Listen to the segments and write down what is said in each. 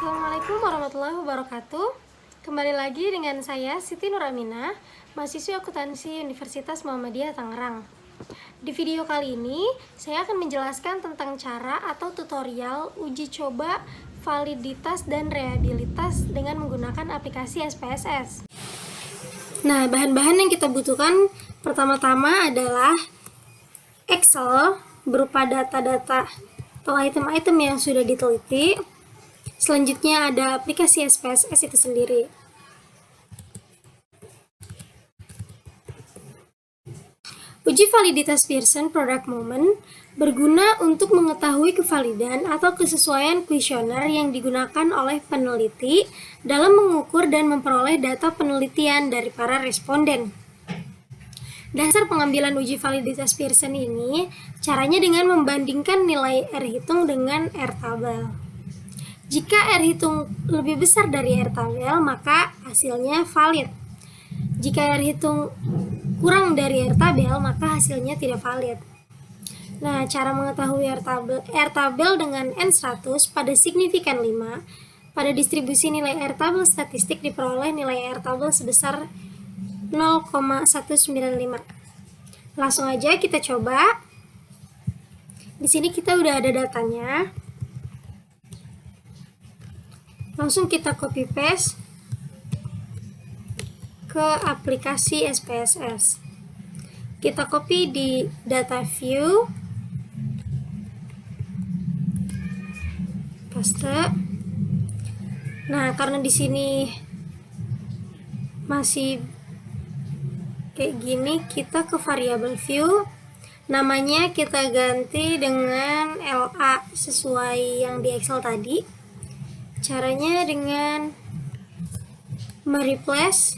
Assalamualaikum warahmatullahi wabarakatuh. Kembali lagi dengan saya Siti Nuraminah, mahasiswa akuntansi Universitas Muhammadiyah Tangerang. Di video kali ini, saya akan menjelaskan tentang cara atau tutorial uji coba validitas dan reliabilitas dengan menggunakan aplikasi SPSS. Nah, bahan-bahan yang kita butuhkan pertama-tama adalah Excel berupa data-data atau item-item yang sudah diteliti. Selanjutnya ada aplikasi SPSS itu sendiri. Uji validitas Pearson Product Moment berguna untuk mengetahui kevalidan atau kesesuaian kuesioner yang digunakan oleh peneliti dalam mengukur dan memperoleh data penelitian dari para responden. Dasar pengambilan uji validitas Pearson ini caranya dengan membandingkan nilai R hitung dengan R tabel. Jika R hitung lebih besar dari R tabel, maka hasilnya valid. Jika R hitung kurang dari R tabel, maka hasilnya tidak valid. Nah, cara mengetahui R tabel dengan N100 pada signifikan 5, pada distribusi nilai R tabel statistik diperoleh nilai R tabel sebesar 0,195. Langsung aja kita coba. Di sini kita udah ada datanya. Langsung kita copy paste ke aplikasi SPSS. Kita copy di data view, paste. Nah, karena di sini masih kayak gini, kita ke variable view, namanya kita ganti dengan LA sesuai yang di Excel tadi. Caranya dengan mereplace,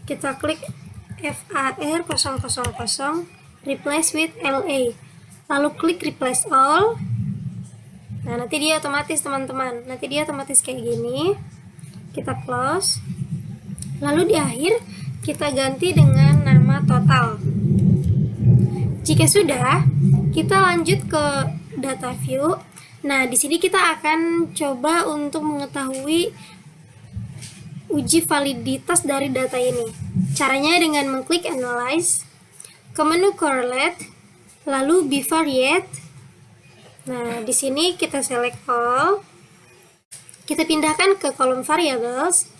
kita klik FAR 000, replace with LA, lalu klik replace all. Nah, nanti dia otomatis teman-teman, kayak gini. Kita close, lalu di akhir kita ganti dengan nama total. Jika sudah, kita lanjut ke data view. Nah, di sini kita akan coba untuk mengetahui uji validitas dari data ini. Caranya dengan mengklik Analyze, ke menu Correlate, lalu Bivariate. Nah, di sini kita select all. Kita pindahkan ke kolom Variables.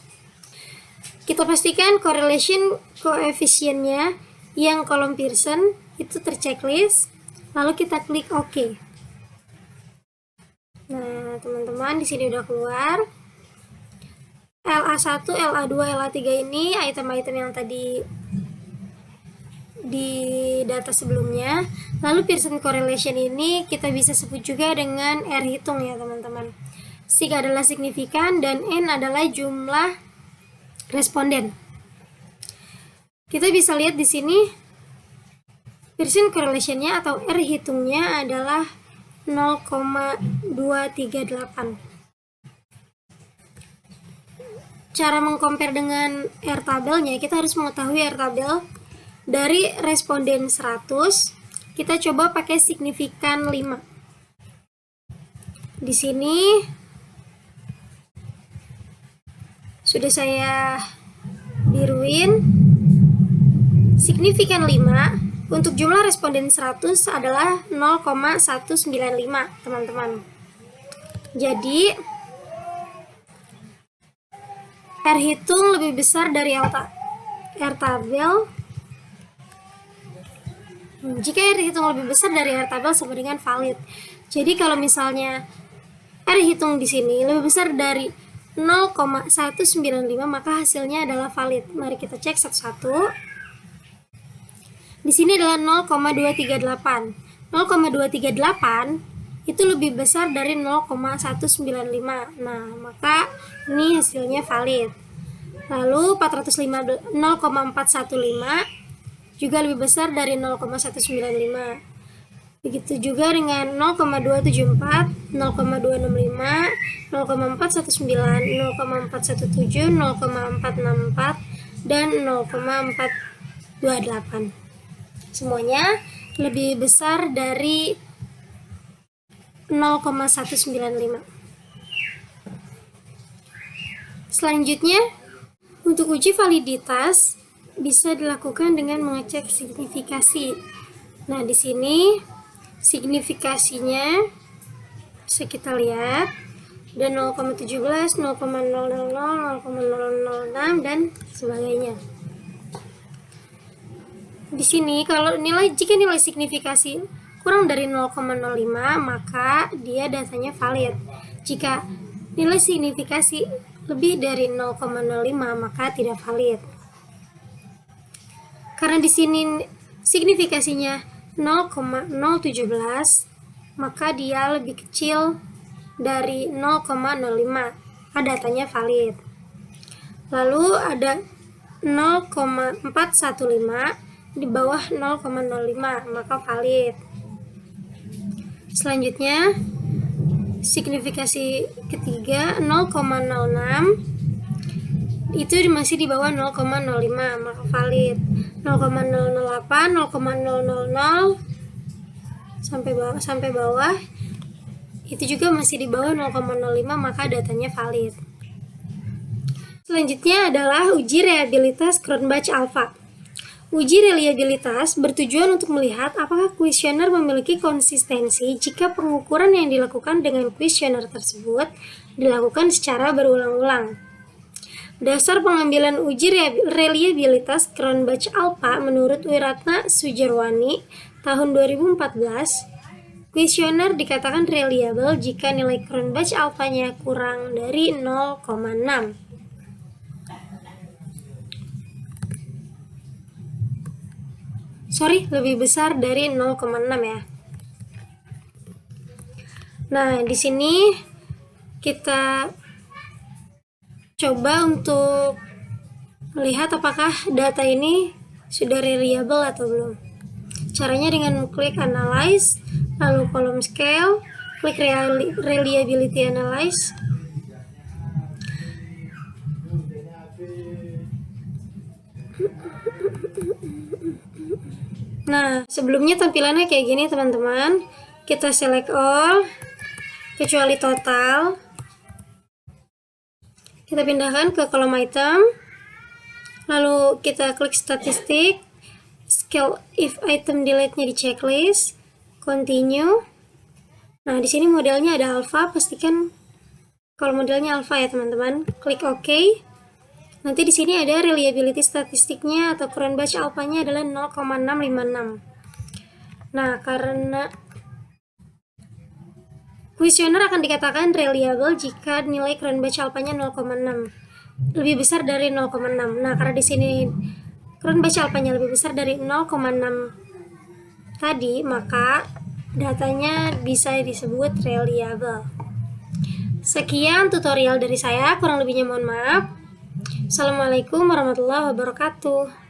Kita pastikan correlation koefisiennya yang kolom Pearson itu terchecklist. Lalu kita klik OK. Nah, teman-teman, di sini udah keluar. LA1, LA2, LA3 ini item-item yang tadi di data sebelumnya. Lalu Pearson correlation ini kita bisa sebut juga dengan R hitung ya, teman-teman. Sig adalah signifikan dan N adalah jumlah responden. Kita bisa lihat di sini Pearson correlation-nya atau R hitungnya adalah 0,238. Cara mengcompare dengan R tabelnya, kita harus mengetahui R tabel dari responden 100. Kita coba pakai signifikan 5. Di sini sudah saya biruin. Signifikan 5 untuk jumlah responden 100 adalah 0,195, teman-teman. Jadi R hitung lebih besar dari R tabel. Jika R hitung lebih besar dari R tabel sama dengan valid. Jadi kalau misalnya R hitung di sini lebih besar dari 0,195, maka hasilnya adalah valid. Mari kita cek satu-satu. Di sini adalah 0,238. 0,238 itu lebih besar dari 0,195. Nah, maka ini hasilnya valid. Lalu 0,415 juga lebih besar dari 0,195. Begitu juga dengan 0,274, 0,265, 0,419, 0,417, 0,464, dan 0,428. Semuanya lebih besar dari 0,195. Selanjutnya, untuk uji validitas bisa dilakukan dengan mengecek signifikasi. Nah, di sini signifikasinya bisa kita lihat ada 0,17, 0,000, 0,006 dan sebagainya. Di sini jika nilai signifikasi kurang dari 0,05 maka dia datanya valid. Jika nilai signifikasi lebih dari 0,05 maka tidak valid. Karena di sini signifikasinya 0,017 maka dia lebih kecil dari 0,05, datanya valid. Lalu ada 0,415 di bawah 0,05 maka valid. Selanjutnya signifikasi ketiga 0,06 itu masih di bawah 0,05 maka valid. 0,008, 0,000 sampai bawah itu juga masih di bawah 0,05 maka datanya valid. Selanjutnya adalah uji reliabilitas Cronbach Alpha. Uji reliabilitas bertujuan untuk melihat apakah kuesioner memiliki konsistensi jika pengukuran yang dilakukan dengan kuesioner tersebut dilakukan secara berulang-ulang. Dasar pengambilan uji reliabilitas Cronbach Alpha menurut Wiratna Sujarwani tahun 2014, kuesioner dikatakan reliable jika nilai Cronbach Alpha-nya kurang dari 0,6. Lebih besar dari 0,6 ya. Nah, di sini kita coba untuk melihat apakah data ini sudah reliable atau belum. Caranya dengan klik analyze, lalu kolom scale, klik reliability analyze. Nah, sebelumnya tampilannya kayak gini teman-teman. Kita select all, kecuali total. Kita pindahkan ke kolom item. Lalu kita klik statistik, scale if item delete-nya di checklist, continue. Nah, di sini modelnya ada alpha, pastikan kalau modelnya alpha ya teman-teman. Klik OK. Nanti di sini ada reliability statistiknya atau Cronbach Alpha-nya adalah 0,656. Nah, karena kuesioner akan dikatakan reliable jika nilai Cronbach Alpha-nya 0,6, lebih besar dari 0,6. Nah, karena di sini Cronbach Alpha-nya lebih besar dari 0,6 tadi, maka datanya bisa disebut reliable. Sekian tutorial dari saya, kurang lebihnya mohon maaf. Assalamualaikum warahmatullahi wabarakatuh.